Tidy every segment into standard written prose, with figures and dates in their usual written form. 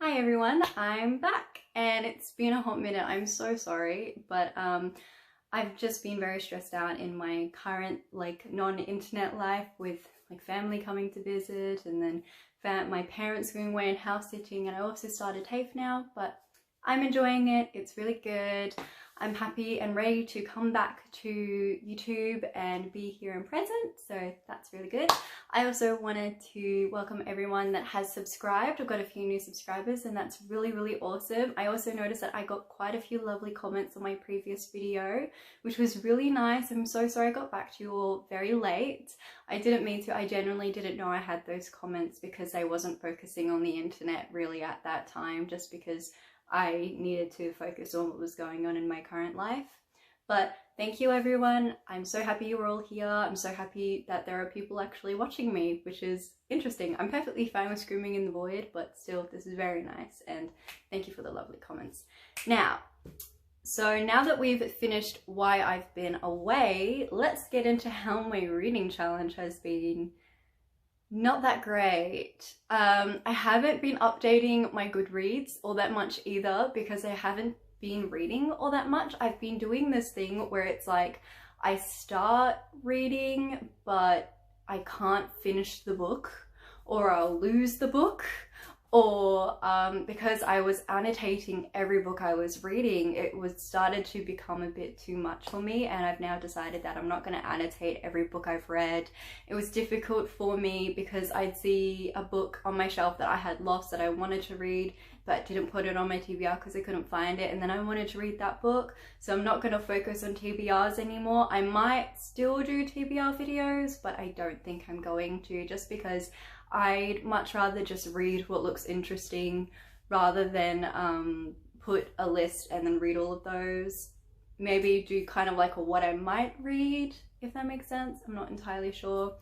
Hi everyone, I'm back and it's been a hot minute. I'm so sorry, but I've just been very stressed out in my current non-internet life with family coming to visit, and then my parents going away and house sitting, and I also started TAFE now, but I'm enjoying it. It's really good. I'm happy and ready to come back to YouTube and be here and present, so that's really good. I also wanted to welcome everyone that has subscribed. I've got a few new subscribers and that's really awesome. I also noticed that I got quite a few lovely comments on my previous video, which was really nice. I'm so sorry I got back to you all very late. I didn't mean to. I genuinely didn't know I had those comments because I wasn't focusing on the internet really at that time, just because I needed to focus on what was going on in my current life. But thank you everyone. I'm so happy you're all here. I'm so happy that there are people actually watching me, which is interesting. I'm perfectly fine with screaming in the void, but still, this is very nice, and thank you for the lovely comments. Now that we've finished why I've been away, let's get into how my reading challenge has been. Not that great. I haven't been updating my Goodreads all that much either because I haven't been reading all that much. I've been doing this thing where it's like I start reading but I can't finish the book, or I'll lose the book, or because I was annotating every book I was reading, it started to become a bit too much for me, and I've now decided that I'm not going to annotate every book I've read. It was difficult for me because I'd see a book on my shelf that I had lost that I wanted to read but didn't put it on my TBR because I couldn't find it, and then I wanted to read that book. So I'm not going to focus on TBRs anymore. I might still do TBR videos, but I don't think I'm going to, just because I'd much rather just read what looks interesting rather than put a list and then read all of those. Maybe do kind of like a what I might read, if that makes sense. I'm not entirely sure.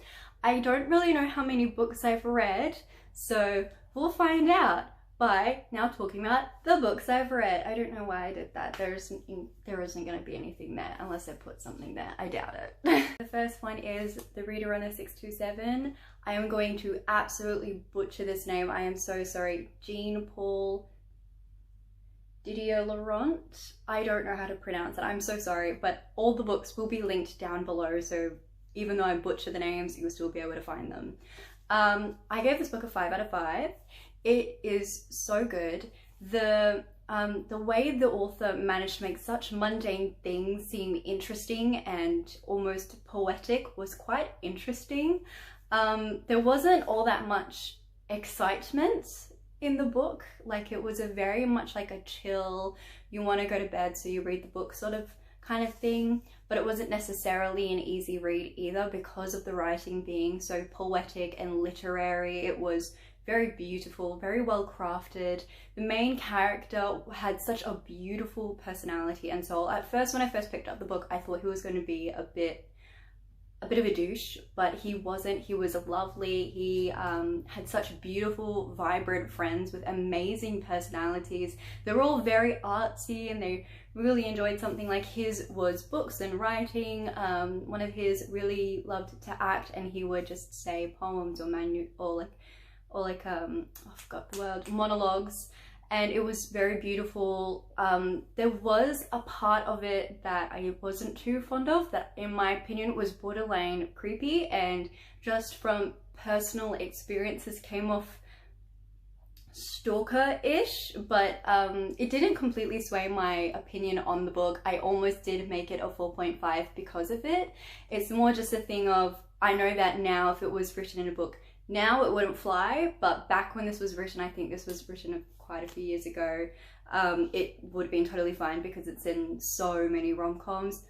I don't really know how many books I've read, so we'll find out by now talking about the books I've read. I don't know why I did that. There isn't going to be anything there unless I put something there. I doubt it. The first one is The Reader on the 627. I am going to absolutely butcher this name. I am so sorry. Jean-Paul Didier-Laurent. I don't know how to pronounce it. I'm so sorry, but all the books will be linked down below, so even though I butcher the names, you'll still be able to find them. I gave this book a 5 out of 5. It is so good. The way the author managed to make such mundane things seem interesting and almost poetic was quite interesting. There wasn't all that much excitement in the book. Like, it was a very much like a chill, you want to go to bed so you read the book sort of kind of thing, but it wasn't necessarily an easy read either because of the writing being so poetic and literary. It was very beautiful, very well crafted. The main character had such a beautiful personality and soul. At first, when I first picked up the book, I thought he was going to be a bit of a douche, but he wasn't. He was lovely. He had such beautiful, vibrant friends with amazing personalities. They were all very artsy and they really enjoyed something. Like, his was books and writing. One of his really loved to act, and he would just say poems or I forgot the word, monologues, and it was very beautiful. There was a part of it that I wasn't too fond of, that in my opinion was borderline creepy, and just from personal experiences came off stalker-ish, but it didn't completely sway my opinion on the book. I almost did make it a 4.5 because of it. It's more just a thing of, I know that now if it was written in a book, now it wouldn't fly, but back when this was written, I think this was written quite a few years ago, it would have been totally fine because it's in so many rom-coms.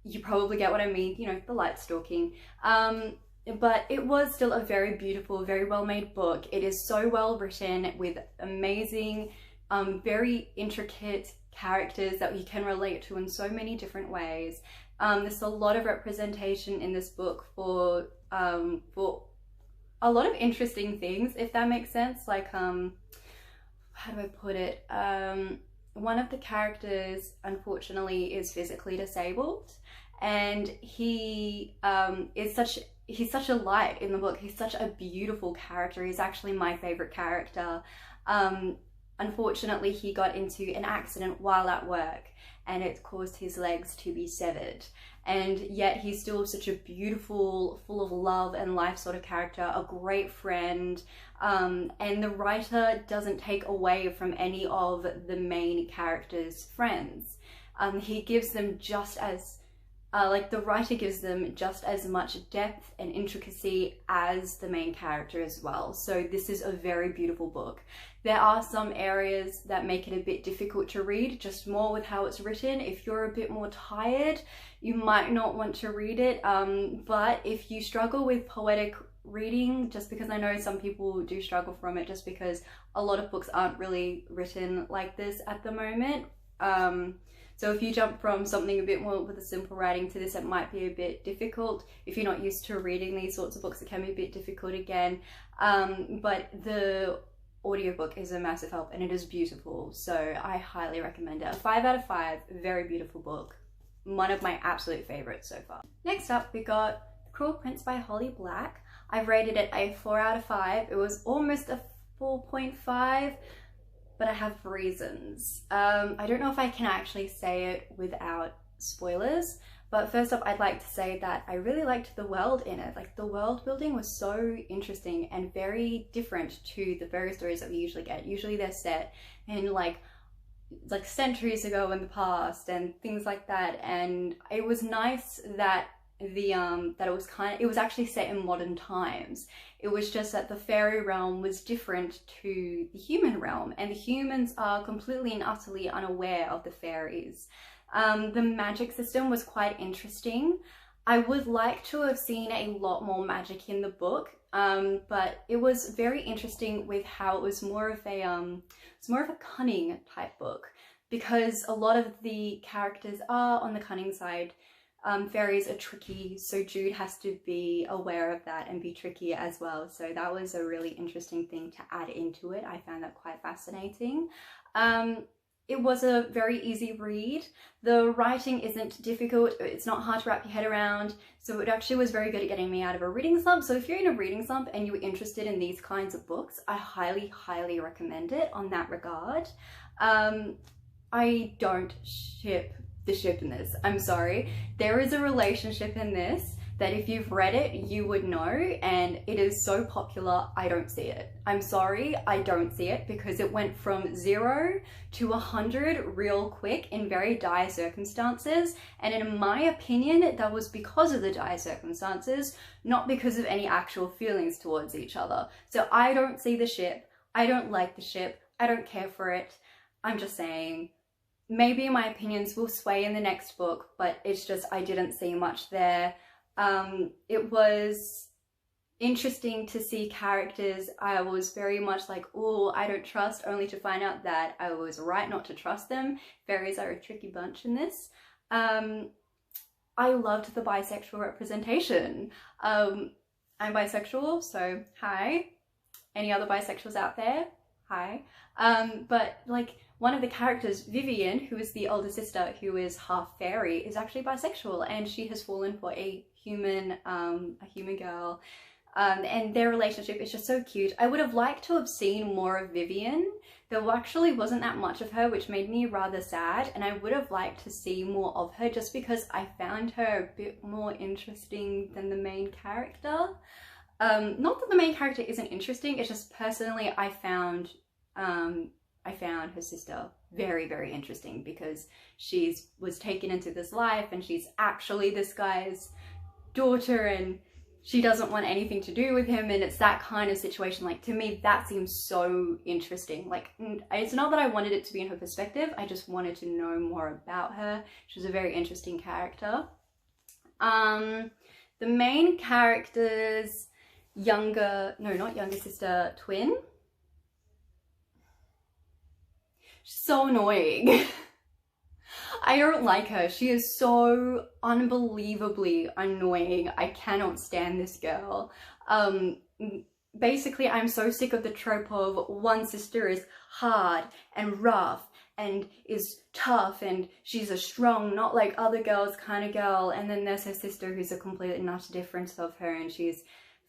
You probably get what I mean, you know, the light stalking. But it was still a very beautiful, very well-made book. It is so well written with amazing, very intricate characters that you can relate to in so many different ways. There's a lot of representation in this book for a lot of interesting things, if that makes sense. Like, how do I put it? One of the characters, unfortunately, is physically disabled, and he's such a light in the book. He's such a beautiful character. He's actually my favorite character. unfortunately he got into an accident while at work and it caused his legs to be severed. And yet he's still such a beautiful, full of love and life sort of character, a great friend, and the writer doesn't take away from any of the main characters' friends. He gives them just as the writer gives them just as much depth and intricacy as the main character as well. So this is a very beautiful book. There are some areas that make it a bit difficult to read, just more with how it's written. If you're a bit more tired, you might not want to read it. But if you struggle with poetic reading, just because I know some people do struggle from it, just because a lot of books aren't really written like this at the moment. So if you jump from something a bit more with a simple writing to this, it might be a bit difficult. If you're not used to reading these sorts of books, it can be a bit difficult again. But the audiobook is a massive help and it is beautiful. So I highly recommend it. A 5 out of 5, very beautiful book. One of my absolute favorites so far. Next up, we got The Cruel Prince by Holly Black. I've rated it a 4 out of 5. It was almost a 4.5. But I have reasons. I don't know if I can actually say it without spoilers, but first up I'd like to say that I really liked the world in it. Like, the world building was so interesting and very different to the fairy stories that we usually get. Usually they're set in like centuries ago in the past and things like that, and it was nice that it was actually set in modern times. It was just that the fairy realm was different to the human realm, and the humans are completely and utterly unaware of the fairies. The magic system was quite interesting. I would like to have seen a lot more magic in the book, but it was very interesting with how it was more of a cunning type book, because a lot of the characters are on the cunning side. Fairies are tricky, so Jude has to be aware of that and be tricky as well. So that was a really interesting thing to add into it. I found that quite fascinating. It was a very easy read. The writing isn't difficult. It's not hard to wrap your head around. So it actually was very good at getting me out of a reading slump. So if you're in a reading slump and you're interested in these kinds of books, I highly, highly recommend it on that regard. I don't ship the ship in this. I'm sorry. There is a relationship in this that if you've read it, you would know, and it is so popular, I don't see it. I'm sorry, I don't see it, because it went from 0 to 100 real quick in very dire circumstances, and in my opinion, that was because of the dire circumstances, not because of any actual feelings towards each other. So I don't see the ship, I don't like the ship, I don't care for it. I'm just saying, maybe my opinions will sway in the next book, but it's just, I didn't see much there. It was interesting to see characters I was very much like, oh, I don't trust, only to find out that I was right not to trust them. Fairies are a tricky bunch in this. I loved the bisexual representation. I'm bisexual, so hi. Any other bisexuals out there? Hi. But like, one of the characters, Vivian, who is the older sister who is half fairy, is actually bisexual, and she has fallen for a human girl, and their relationship is just so cute. I would have liked to have seen more of Vivian. There actually wasn't that much of her, which made me rather sad, and I would have liked to see more of her just because I found her a bit more interesting than the main character. Not that the main character isn't interesting, it's just personally I found her sister very, very interesting, because she was taken into this life and she's actually this guy's daughter and she doesn't want anything to do with him, and it's that kind of situation. Like, to me, that seems so interesting. Like, it's not that I wanted it to be in her perspective, I just wanted to know more about her. She was a very interesting character. The main character's twin, so annoying. I don't like her. She is so unbelievably annoying. I cannot stand this girl. Basically, I'm so sick of the trope of one sister is hard and rough and is tough and she's a strong, not like other girls kind of girl, and then there's her sister who's a complete and utter difference of her, and she's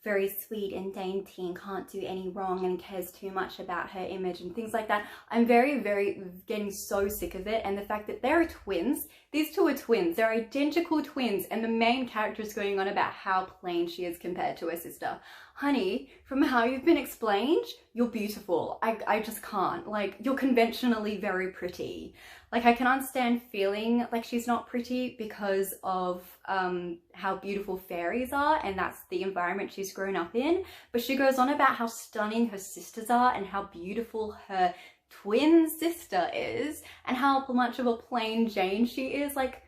very sweet and dainty and can't do any wrong and cares too much about her image and things like that. I'm very getting so sick of it. And the fact that they're twins, these two are twins, they're identical twins, and the main character is going on about how plain she is compared to her sister. Honey, from how you've been explained, you're beautiful. I just can't. Like, you're conventionally very pretty. Like, I can understand feeling like she's not pretty because of how beautiful fairies are, and that's the environment she's grown up in. But she goes on about how stunning her sisters are and how beautiful her twin sister is and how much of a plain Jane she is. Like,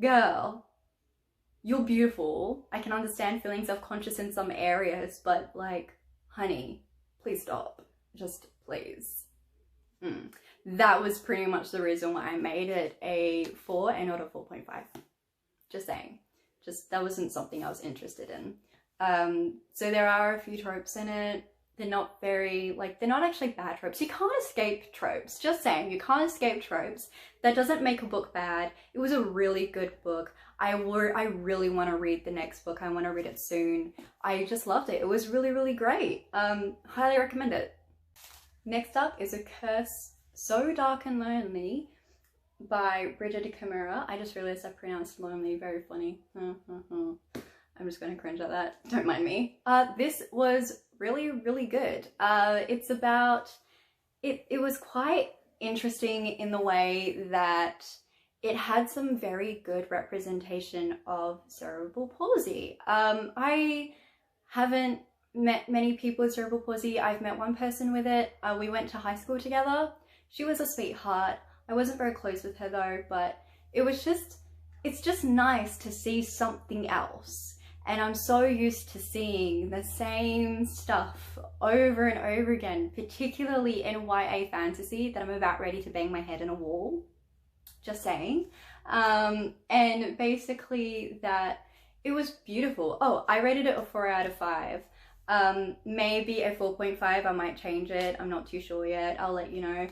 girl, you're beautiful. I can understand feeling self-conscious in some areas, but like, honey, please stop. Just please. That was pretty much the reason why I made it a 4 and not a 4.5. Just saying. Just, that wasn't something I was interested in. So there are a few tropes in it. They're not very, like, they're not actually bad tropes. You can't escape tropes. Just saying, you can't escape tropes. That doesn't make a book bad. It was a really good book. I really want to read the next book. I want to read it soon. I just loved it. It was really great. Highly recommend it. Next up is A Curse So Dark and Lonely by Bridget Kimura. I just realized I pronounced lonely very funny. I'm just going to cringe at that. Don't mind me. This was really good. It's about, it was quite interesting in the way that it had some very good representation of cerebral palsy. I haven't met many people with cerebral palsy. I've met one person with it. We went to high school together. She was a sweetheart. I wasn't very close with her though, but it was just, it's just nice to see something else. And I'm so used to seeing the same stuff over and over again, particularly in YA fantasy, that I'm about ready to bang my head in a wall. Just saying. And basically that it was beautiful. Oh, I rated it a 4 out of 5. Maybe a 4.5. I might change it. I'm not too sure yet. I'll let you know.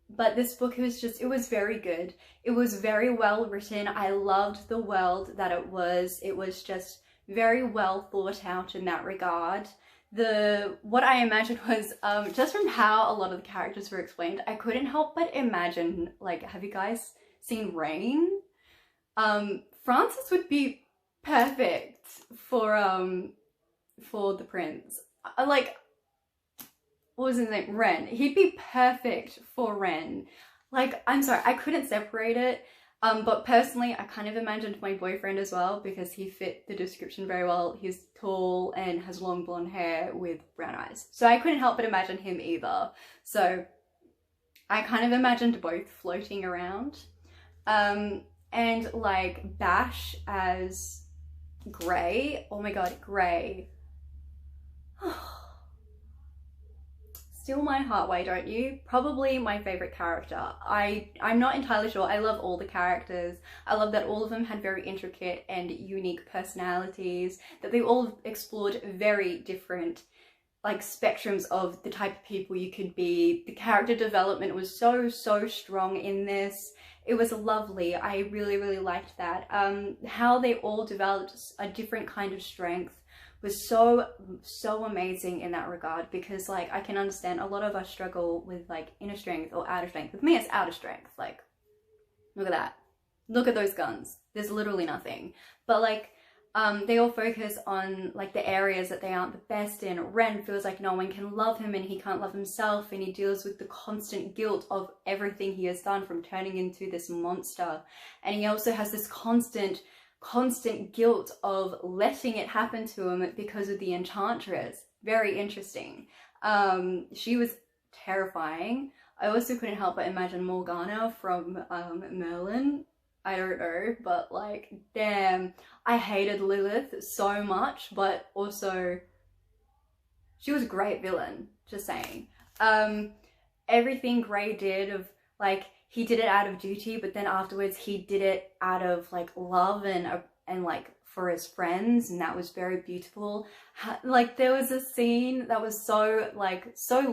But this book, it was very good. It was very well written. I loved the world that it was. It was just very well thought out in that regard. What I imagined was, just from how a lot of the characters were explained, I couldn't help but imagine, like, have you guys seen Rain? Francis would be perfect for the prince. Like, what was his name? Ren. He'd be perfect for Ren. Like, I'm sorry, I couldn't separate it. But personally, I kind of imagined my boyfriend as well because he fit the description very well. He's tall and has long blonde hair with brown eyes. So I couldn't help but imagine him either. So I kind of imagined both floating around. And like Bash as Grey. Oh my god, Grey. Steal my heart, why don't you? Probably my favorite character. I'm not entirely sure. I love all the characters. I love that all of them had very intricate and unique personalities, that they all explored very different like spectrums of the type of people you could be. The character development was so strong in this. It was lovely. I really liked that. How they all developed a different kind of strength was so amazing in that regard, because like I can understand a lot of us struggle with like inner strength or outer strength. With me it's outer strength. Like, look at that, look at those guns, there's literally nothing. But like they all focus on like the areas that they aren't the best in. Ren feels like no one can love him and he can't love himself, and he deals with the constant guilt of everything he has done from turning into this monster. And he also has this constant guilt of letting it happen to him because of the Enchantress. Very interesting. She was terrifying. I also couldn't help but imagine Morgana from Merlin. I don't know, but like, damn, I hated Lilith so much, but also she was a great villain, just saying. Everything Grey did of like, he did it out of duty, but then afterwards he did it out of like love and like for his friends, and that was very beautiful. Like there was a scene that was so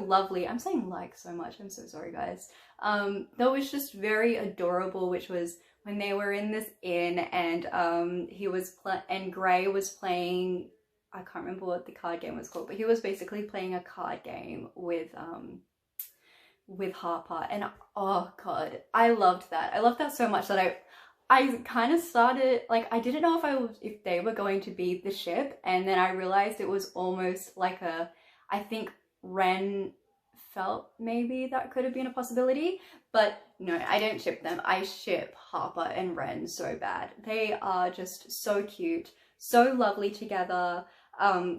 lovely. I'm saying like so much, I'm so sorry guys. That was just very adorable, which was when they were in this inn and Grey was playing I can't remember what the card game was called, but he was basically playing a card game with Harper, and oh god, I loved that. I loved that so much that I kind of started, like, I didn't know if they were going to be the ship, and then I realized it was almost like I think Ren felt maybe that could have been a possibility, but no, I don't ship them. I ship Harper and Ren so bad. They are just so cute, so lovely together.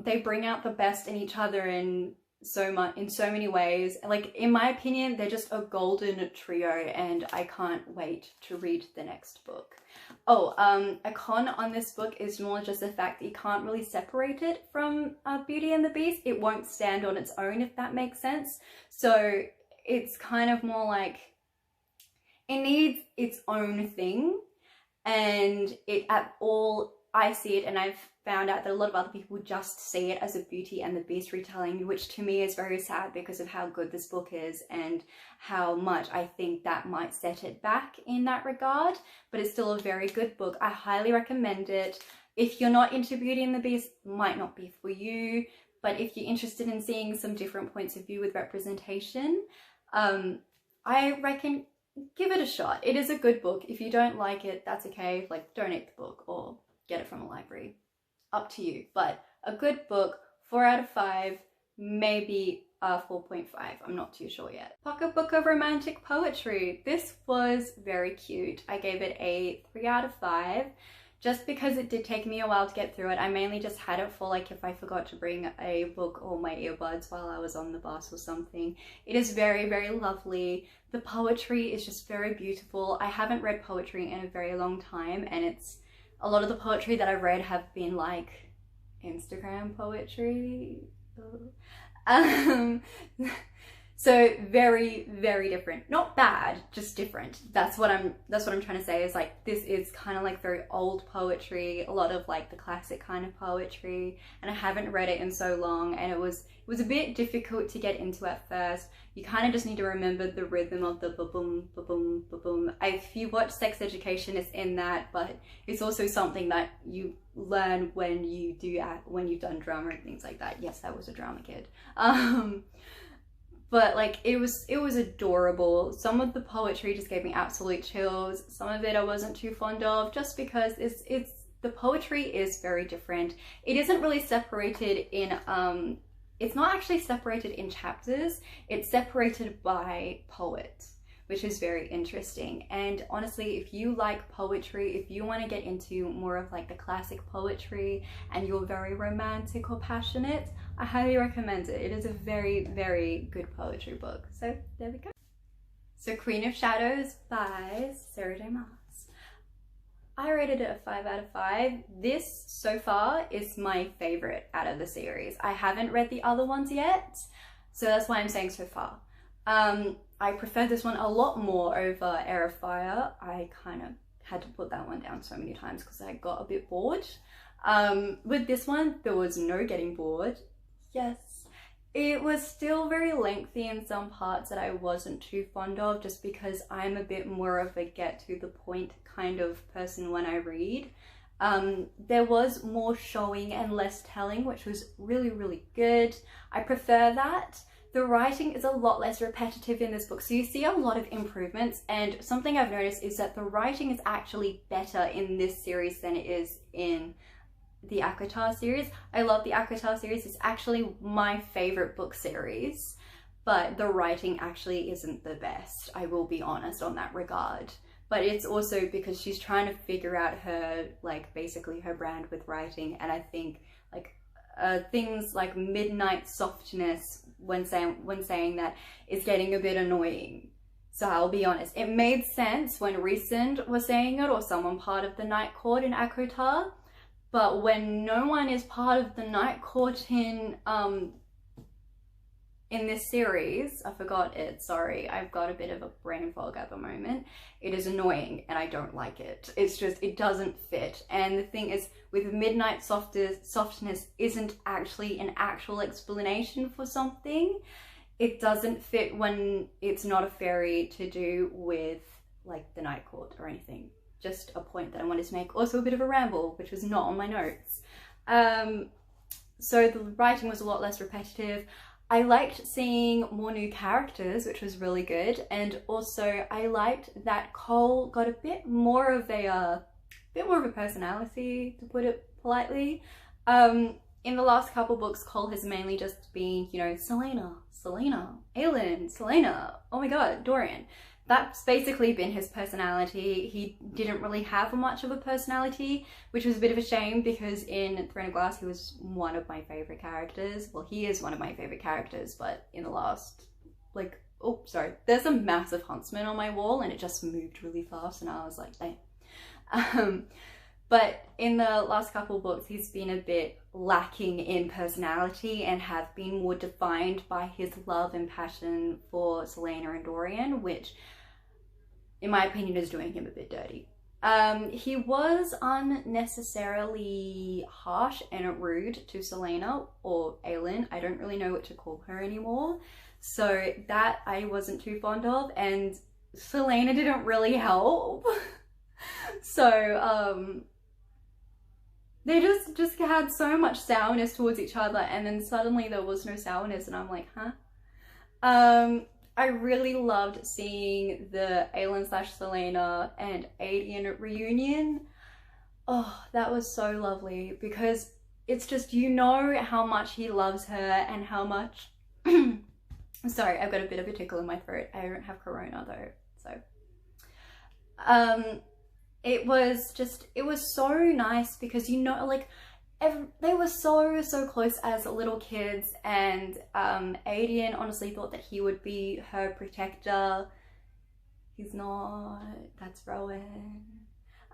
They bring out the best in each other in so many ways. Like, in my opinion, they're just a golden trio, and I can't wait to read the next book. Oh, a con on this book is more just the fact that you can't really separate it from Beauty and the Beast. It won't stand on its own, if that makes sense. So it's kind of more like it needs its own thing, and I see it, and I've found out that a lot of other people just see it as a Beauty and the Beast retelling, which to me is very sad because of how good this book is and how much I think that might set it back in that regard. But it's still a very good book. I highly recommend it. If you're not into Beauty and the Beast, might not be for you, but if you're interested in seeing some different points of view with representation, I reckon give it a shot. It is a good book. If you don't like it, that's okay. Like, donate the book or get it from a library. Up to you. But a good book, 4 out of 5, maybe 4.5. I'm not too sure yet. Pocketbook of Romantic Poetry. This was very cute. I gave it a 3 out of 5. Just because it did take me a while to get through it. I mainly just had it for, like, if I forgot to bring a book or my earbuds while I was on the bus or something. It is very, very lovely. The poetry is just very beautiful. I haven't read poetry in a very long time, and a lot of the poetry that I've read have been like Instagram poetry. So very, very different. Not bad, just different. That's what I'm trying to say, is like, this is kind of like very old poetry, a lot of like the classic kind of poetry, and I haven't read it in so long, and it was a bit difficult to get into at first. You kind of just need to remember the rhythm of the ba-boom, ba-boom, ba-boom. If you watch Sex Education, it's in that, but it's also something that you learn when you've done drama and things like that. Yes, I was a drama kid. But like, it was adorable. Some of the poetry just gave me absolute chills. Some of it I wasn't too fond of, just because the poetry is very different. It isn't really separated in it's not actually separated in chapters. It's separated by poet, which is very interesting. And honestly, if you like poetry, if you want to get into more of like the classic poetry and you're very romantic or passionate, I highly recommend it. It is a very, very good poetry book. So there we go. So Queen of Shadows by Sarah J. Maas. I rated it a 5 out of 5. This so far is my favorite out of the series. I haven't read the other ones yet, so that's why I'm saying so far. I prefer this one a lot more over Air of Fire. I kind of had to put that one down so many times because I got a bit bored. With this one, there was no getting bored. Yes. It was still very lengthy in some parts that I wasn't too fond of, just because I'm a bit more of a get to the point kind of person when I read. There was more showing and less telling, which was really, really good. I prefer that. The writing is a lot less repetitive in this book, so you see a lot of improvements, and something I've noticed is that the writing is actually better in this series than it is in the ACOTAR series. I love the ACOTAR series. It's actually my favorite book series, but the writing actually isn't the best. I will be honest on that regard. But it's also because she's trying to figure out her, like, basically her brand with writing, and I think like things like midnight softness when saying that is getting a bit annoying. So I'll be honest, it made sense when Resend was saying it, or someone part of the Night Court in ACOTAR, but when no one is part of the Night Court in this series, I forgot it, sorry, I've got a bit of a brain fog at the moment. It is annoying and I don't like it. It's just, it doesn't fit. And the thing is, with midnight softness isn't actually an actual explanation for something. It doesn't fit when it's not a fairy to do with like the Night Court or anything. Just a point that I wanted to make. Also a bit of a ramble, which was not on my notes. So the writing was a lot less repetitive. I liked seeing more new characters, which was really good, and also I liked that Cole got a bit more of a personality, to put it politely. In the last couple books, Cole has mainly just been, you know, Selena, Aelin, Selena, oh my god, Dorian. That's basically been his personality. He didn't really have much of a personality, which was a bit of a shame because in Throne of Glass he was one of my favourite characters. Well, he is one of my favourite characters, but in the last, like, oh, sorry, there's a massive huntsman on my wall and it just moved really fast and I was like, damn. But in the last couple of books, he's been a bit lacking in personality and have been more defined by his love and passion for Selena and Dorian, which, in my opinion, is doing him a bit dirty. He was unnecessarily harsh and rude to Selena or Aelin. I don't really know what to call her anymore. So that I wasn't too fond of, and Selena didn't really help. So, they just had so much sourness towards each other, and then suddenly there was no sourness and I'm like, huh? I really loved seeing the Aelin / Selena and Adian reunion. Oh, that was so lovely because it's just, you know how much he loves her and how much... Sorry, I've got a bit of a tickle in my throat. I don't have corona though, so... it was so nice because, you know, like, they were so close as little kids, and Adian honestly thought that he would be her protector. He's not, that's Rowan.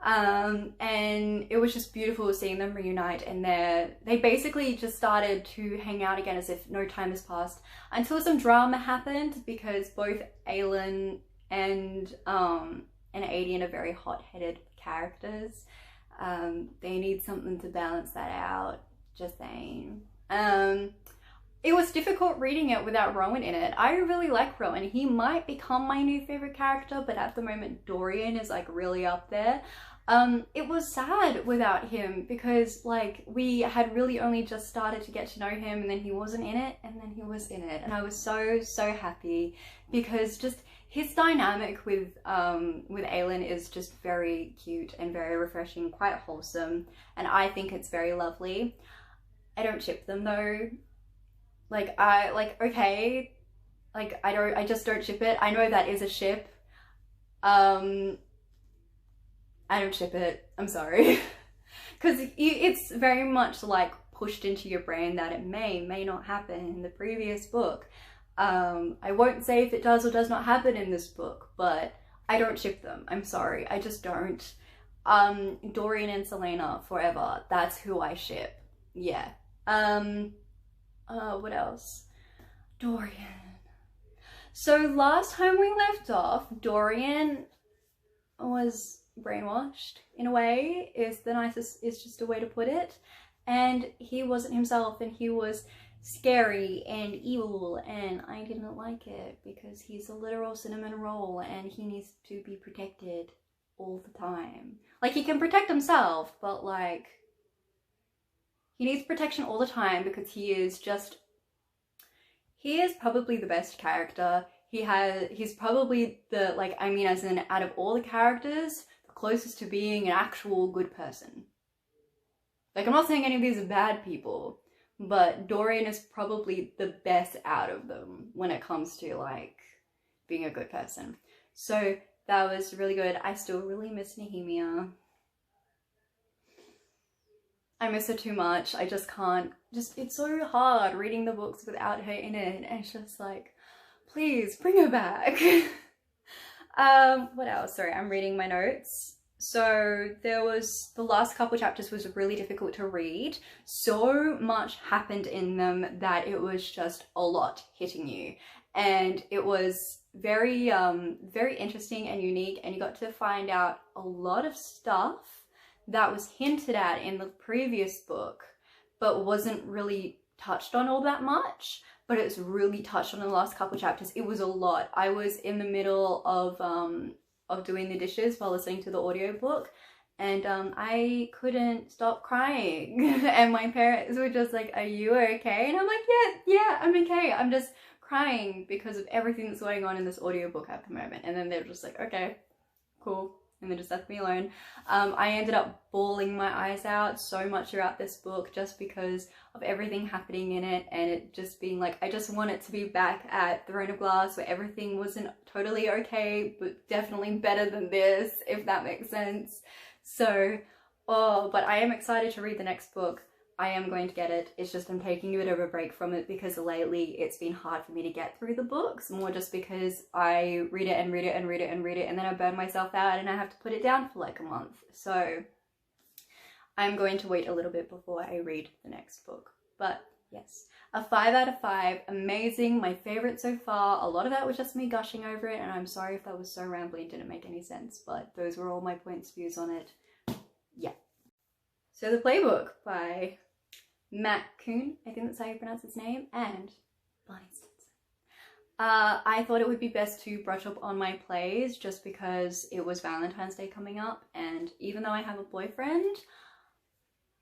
And it was just beautiful seeing them reunite, and they basically just started to hang out again as if no time has passed, until some drama happened because both Aelin and Adian are very hot-headed characters. They need something to balance that out, just saying. It was difficult reading it without Rowan in it. I really like Rowan. He might become my new favorite character, but at the moment Dorian is like really up there. It was sad without him because, like, we had really only just started to get to know him, and then he wasn't in it, and then he was in it, and I was so happy because just his dynamic with Aelin is just very cute and very refreshing, quite wholesome, and I think it's very lovely. I don't ship them though. Okay, like, I just don't ship it. I know that is a ship. I don't ship it, I'm sorry. Because it's very much like pushed into your brain that it may not happen in the previous book. I won't say if it does or does not happen in this book, but I don't ship them, I'm sorry, I just don't. Dorian and Selena forever, that's who I ship, yeah. What else? Dorian. So last time we left off, Dorian was brainwashed in a way, is just a way to put it, and he wasn't himself, and he was scary and evil, and I didn't like it because he's a literal cinnamon roll and he needs to be protected all the time. Like, he can protect himself, but like, he needs protection all the time because he is probably the best character. He's probably the, like, I mean, as in, out of all the characters, the closest to being an actual good person. Like, I'm not saying any of these are bad people, but Dorian is probably the best out of them when it comes to, like, being a good person. So that was really good. I still really miss Nehemia. I miss her too much. I just can't, it's so hard reading the books without her in it. And it's just like, please bring her back. What else? Sorry, I'm reading my notes. So the last couple chapters was really difficult to read. So much happened in them that it was just a lot hitting you. And it was very, very interesting and unique, and you got to find out a lot of stuff that was hinted at in the previous book, but wasn't really touched on all that much, but it's really touched on in the last couple chapters. It was a lot. I was in the middle of doing the dishes while listening to the audiobook, and I couldn't stop crying. And my parents were just like, are you okay? And I'm like, yeah, I'm okay. I'm just crying because of everything that's going on in this audiobook at the moment. And then they're just like, okay, cool. And they just left me alone. I ended up bawling my eyes out so much throughout this book just because of everything happening in it, and it just being like, I just want it to be back at Throne of Glass where everything wasn't totally okay, but definitely better than this, if that makes sense. So, oh, but I am excited to read the next book. I am going to get it. It's just I'm taking a bit of a break from it because lately it's been hard for me to get through the books, more just because I read it and read it and read it and read it, and then I burn myself out and I have to put it down for like a month. So I'm going to wait a little bit before I read the next book. But yes, a 5 out of 5, amazing, my favorite so far. A lot of that was just me gushing over it, and I'm sorry if that was so rambly and didn't make any sense, but those were all my points, views on it. Yeah. So the Playbook by Matt Kuhn, I think that's how you pronounce his name, and Barney Stinson. I thought it would be best to brush up on my plays just because it was Valentine's Day coming up, and even though I have a boyfriend,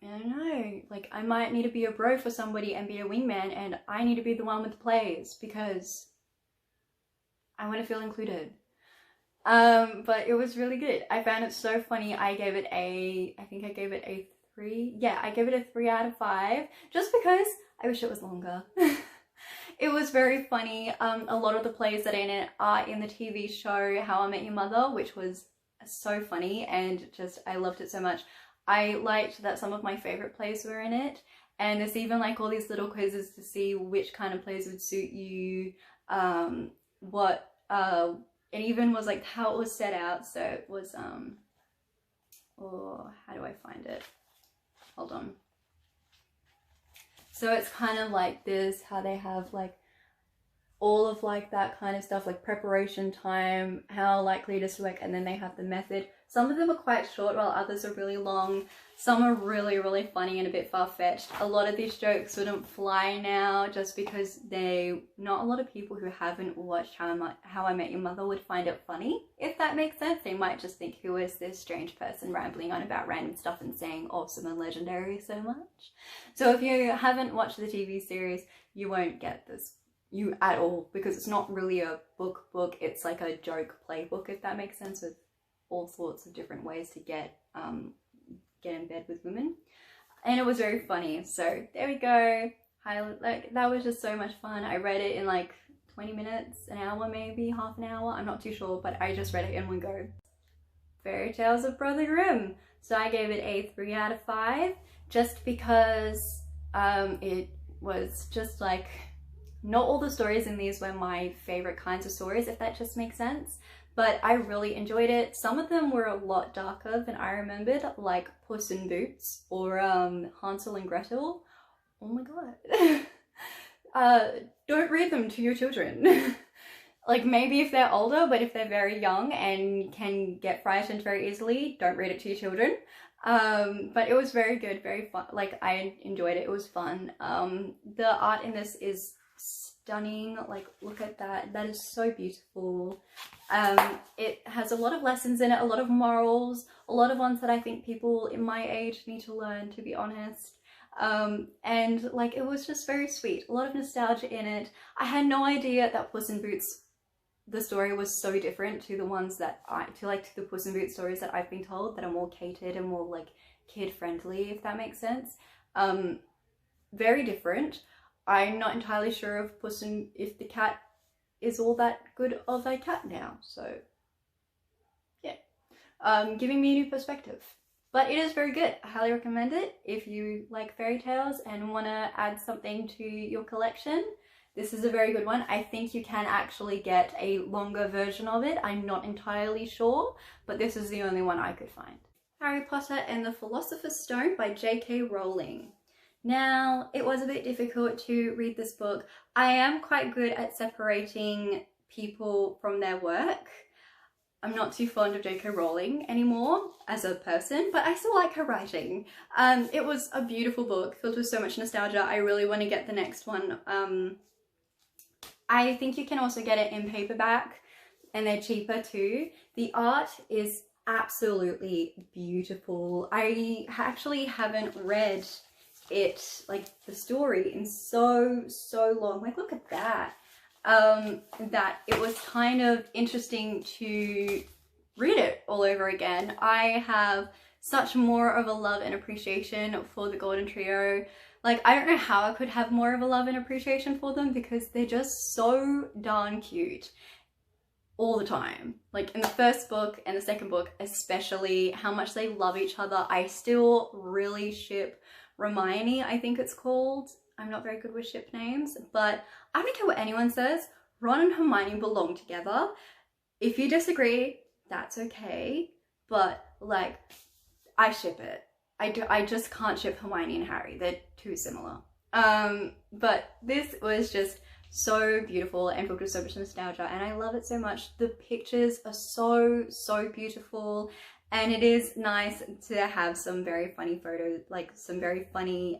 I don't know, like I might need to be a bro for somebody and be a wingman, and I need to be the one with the plays because I want to feel included. But it was really good. I found it so funny. I gave it a, I think I gave it a 3. Yeah, I gave it a 3 out of 5 just because I wish it was longer. It was very funny. A lot of the plays that are in it are in the TV show How I Met Your Mother, which was so funny, and just I loved it so much. I liked that some of my favorite plays were in it, and there's even like all these little quizzes to see which kind of plays would suit you, it even was like how it was set out. So it was oh, how do I find it? Hold on. So it's kind of like this, how they have like all of like that kind of stuff, like preparation time, how likely it is to work, and then they have the method. Some of them are quite short while others are really long. Some are really, really funny and a bit far-fetched. A lot of these jokes wouldn't fly now just because not a lot of people who haven't watched How I Met Your Mother would find it funny, if that makes sense. They might just think, who is this strange person rambling on about random stuff and saying awesome and legendary so much? So if you haven't watched the TV series, you won't get this at all, because it's not really a book, it's like a joke playbook, if that makes sense, with all sorts of different ways to get in bed with women. And it was very funny, so there we go. Like that was just so much fun. I read it in like 20 minutes, an hour, maybe half an hour, I'm not too sure, but I just read it in one go. Fairy Tales of Brother Grimm. So I gave it a 3 out of 5 just because it was just like, not all the stories in these were my favorite kinds of stories, if that just makes sense, but I really enjoyed it. Some of them were a lot darker than I remembered, like Puss in Boots or Hansel and Gretel. Oh my god. Don't read them to your children. Like maybe if they're older, but if they're very young and can get frightened very easily, don't read it to your children. But it was very good, very fun. Like I enjoyed it, it was fun. The art in this is stunning. Like look at that, that is so beautiful. It has a lot of lessons in it, a lot of morals, a lot of ones that I think people in my age need to learn, to be honest. And like it was just very sweet, a lot of nostalgia in it. I had no idea that Puss in Boots, the story was so different to the ones that to the Puss in Boots stories that I've been told, that are more catered and more like kid friendly, if that makes sense. Very different. I'm not entirely sure if the cat is all that good of a cat now, so yeah, giving me a new perspective. But it is very good. I highly recommend it if you like fairy tales and want to add something to your collection. This is a very good one. I think you can actually get a longer version of it. I'm not entirely sure, but this is the only one I could find. Harry Potter and the Philosopher's Stone by J.K. Rowling. Now, it was a bit difficult to read this book. I am quite good at separating people from their work. I'm not too fond of J.K. Rowling anymore as a person, but I still like her writing. It was a beautiful book filled with so much nostalgia. I really want to get the next one. I think you can also get it in paperback, and they're cheaper too. The art is absolutely beautiful. I actually haven't read it, like the story, in so long. Like, look at that. That it was kind of interesting to read it all over again. I have such more of a love and appreciation for the Golden Trio. Like, I don't know how I could have more of a love and appreciation for them because they're just so darn cute all the time. Like in the first book and the second book especially, how much they love each other. I still really ship Hermione, I think it's called. I'm not very good with ship names, but I don't care what anyone says. Ron and Hermione belong together. If you disagree, that's okay, but like, I ship it. I just can't ship Hermione and Harry. They're too similar. But this was just so beautiful and filled with so much nostalgia, and I love it so much. The pictures are so beautiful, and it is nice to have some very funny photos, like some very funny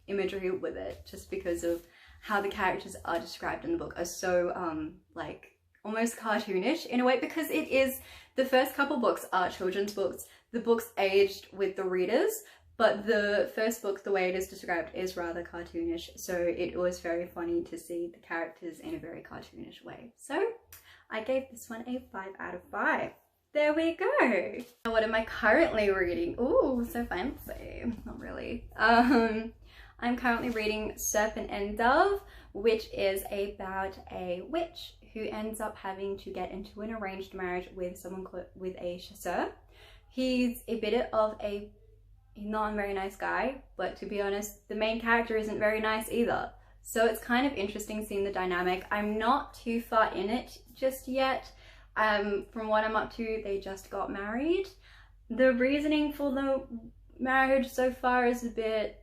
imagery with it, just because of how the characters are described in the book are so like almost cartoonish in a way, because it is, the first couple books are children's books. The books aged with the readers, but the first book, the way it is described, is rather cartoonish, so it was very funny to see the characters in a very cartoonish way. So I gave this one a 5 out of 5. There we go. Now, what am I currently reading? Ooh, so fancy. Not really. I'm currently reading Serpent and Dove, which is about a witch who ends up having to get into an arranged marriage with someone with a chasseur. He's a bit of a not very nice guy, but to be honest, the main character isn't very nice either. So it's kind of interesting seeing the dynamic. I'm not too far in it just yet. From what I'm up to, they just got married. The reasoning for the marriage so far is a bit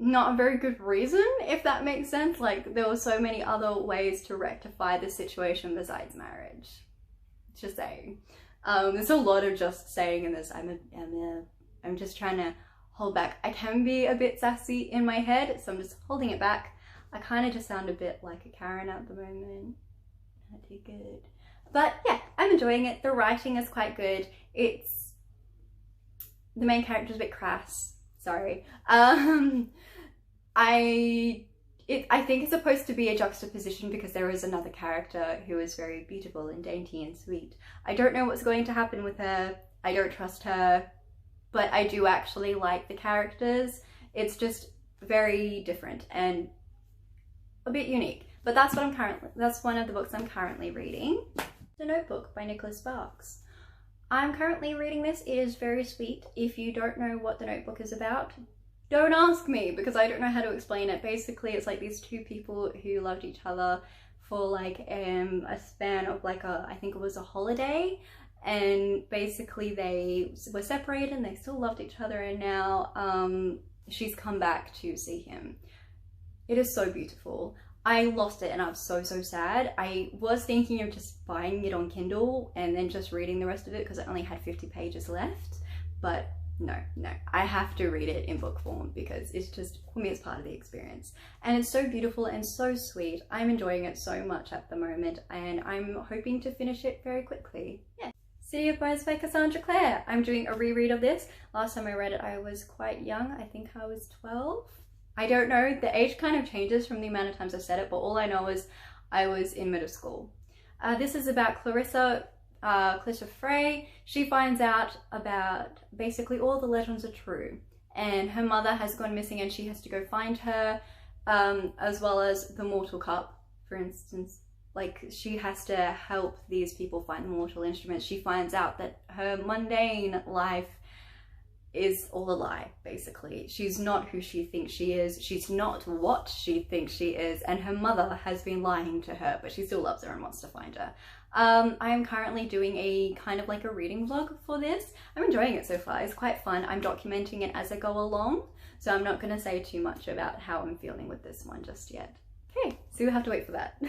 not a very good reason, if that makes sense. Like, there were so many other ways to rectify the situation besides marriage. Just saying. There's a lot of just saying in this. I'm just trying to hold back. I can be a bit sassy in my head, so I'm just holding it back. I kind of just sound a bit like a Karen at the moment. Not too good. But yeah, I'm enjoying it. The writing is quite good. It's, the main character's a bit crass. Sorry. I think it's supposed to be a juxtaposition because there is another character who is very beautiful and dainty and sweet. I don't know what's going to happen with her. I don't trust her, but I do actually like the characters. It's just very different and a bit unique. But that's one of the books I'm currently reading. The Notebook by Nicholas Sparks. I'm currently reading this. It is very sweet. If you don't know what The Notebook is about, don't ask me because I don't know how to explain it. Basically, it's like these two people who loved each other for like a span of like I think it was a holiday, and basically they were separated and they still loved each other, and now she's come back to see him. It is so beautiful. I lost it and I was so sad. I was thinking of just buying it on Kindle and then just reading the rest of it because I only had 50 pages left, but no, I have to read it in book form because it's just, for me, it's part of the experience. And it's so beautiful and so sweet. I'm enjoying it so much at the moment, and I'm hoping to finish it very quickly. Yeah. City of Bones by Cassandra Clare. I'm doing a reread of this. Last time I read it, I was quite young. I think I was 12. I don't know. The age kind of changes from the amount of times I've said it, but all I know is I was in middle school. This is about Clarissa Frey. She finds out about basically all the legends are true, and her mother has gone missing and she has to go find her, as well as the Mortal Cup, for instance. Like, she has to help these people find the mortal instruments. She finds out that her mundane life is all a lie, basically. She's not who she thinks she is. She's not what she thinks she is, and her mother has been lying to her, but she still loves her and wants to find her. I am currently doing a kind of like a reading vlog for this. I'm enjoying it so far. It's quite fun. I'm documenting it as I go along, so I'm not going to say too much about how I'm feeling with this one just yet. Okay, so you'll have to wait for that.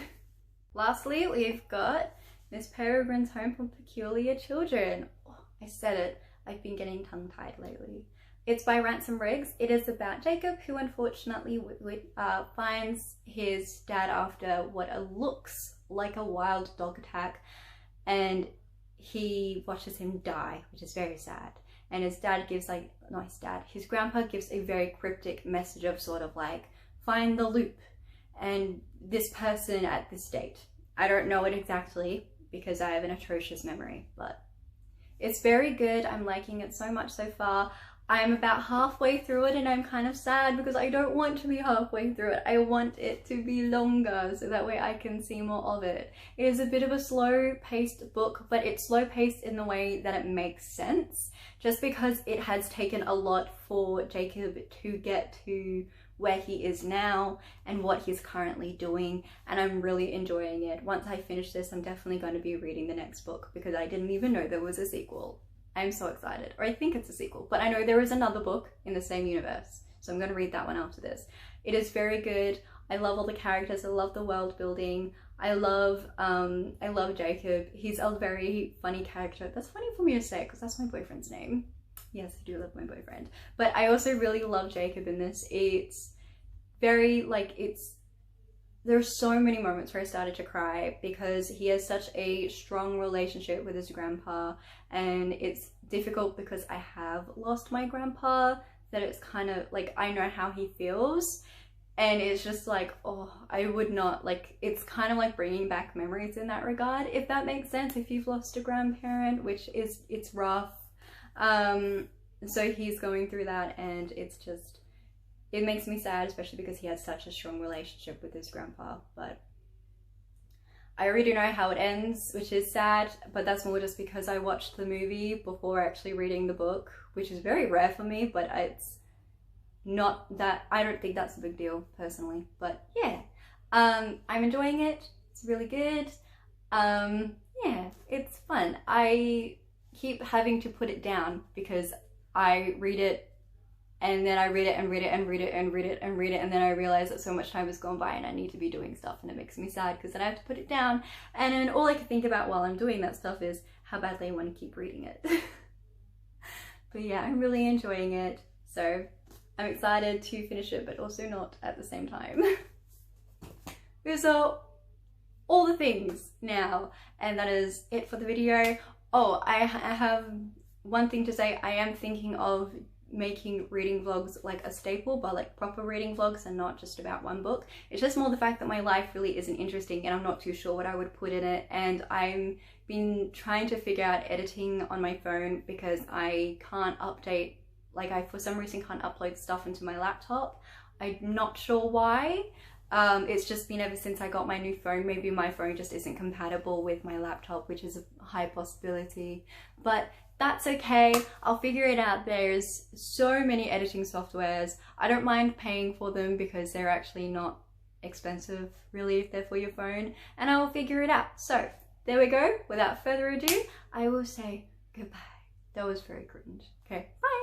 Lastly, we've got Miss Peregrine's Home for Peculiar Children. Oh, I said it. I've been getting tongue-tied lately. It's by Ransom Riggs. It is about Jacob, who unfortunately finds his dad after what looks like a wild dog attack, and he watches him die, which is very sad. And his dad gives like, not his dad, his grandpa gives a very cryptic message of sort of like, find the loop and this person at this date. I don't know it exactly because I have an atrocious memory, but it's very good. I'm liking it so much so far. I'm about halfway through it and I'm kind of sad because I don't want to be halfway through it. I want it to be longer so that way I can see more of it. It is a bit of a slow-paced book, but it's slow-paced in the way that it makes sense, just because it has taken a lot for Jacob to get to where he is now and what he's currently doing, and I'm really enjoying it. Once I finish this, I'm definitely going to be reading the next book because I didn't even know there was a sequel. I'm so excited, or I think it's a sequel, but I know there is another book in the same universe, so I'm going to read that one after this. It is very good. I love all the characters. I love the world building. I love Jacob. He's a very funny character. That's funny for me to say because that's my boyfriend's name. Yes, I do love my boyfriend, but I also really love Jacob in this. It's very like, there's so many moments where I started to cry because he has such a strong relationship with his grandpa, and it's difficult because I have lost my grandpa, that it's kind of like, I know how he feels, and it's just like, oh, I would not, like, it's kind of like bringing back memories in that regard, if that makes sense, if you've lost a grandparent, which is, it's rough. So he's going through that, and it's just, it makes me sad, especially because he has such a strong relationship with his grandpa. But I already know how it ends, which is sad, but that's more just because I watched the movie before actually reading the book, which is very rare for me, but it's not that, I don't think that's a big deal personally, but yeah. I'm enjoying it. It's really good. Yeah, it's fun. I keep having to put it down because I read it and then I read it and read it and read it and read it and read it, and then I realize that so much time has gone by and I need to be doing stuff, and it makes me sad because then I have to put it down, and then all I can think about while I'm doing that stuff is how badly I want to keep reading it. But yeah, I'm really enjoying it, so I'm excited to finish it, but also not at the same time. Those are all the things now, and that is it for the video. Oh, I have one thing to say. I am thinking of making reading vlogs like a staple, but like proper reading vlogs and not just about one book. It's just more the fact that my life really isn't interesting and I'm not too sure what I would put in it, and I'm been trying to figure out editing on my phone because I can't update, like I for some reason can't upload stuff into my laptop. I'm not sure why. It's just been ever since I got my new phone. Maybe my phone just isn't compatible with my laptop, which is a high possibility, but that's okay. I'll figure it out. There's so many editing softwares. I don't mind paying for them because they're actually not expensive really if they're for your phone, and I will figure it out. So there we go. Without further ado, I will say goodbye. That was very cringe. Okay, bye.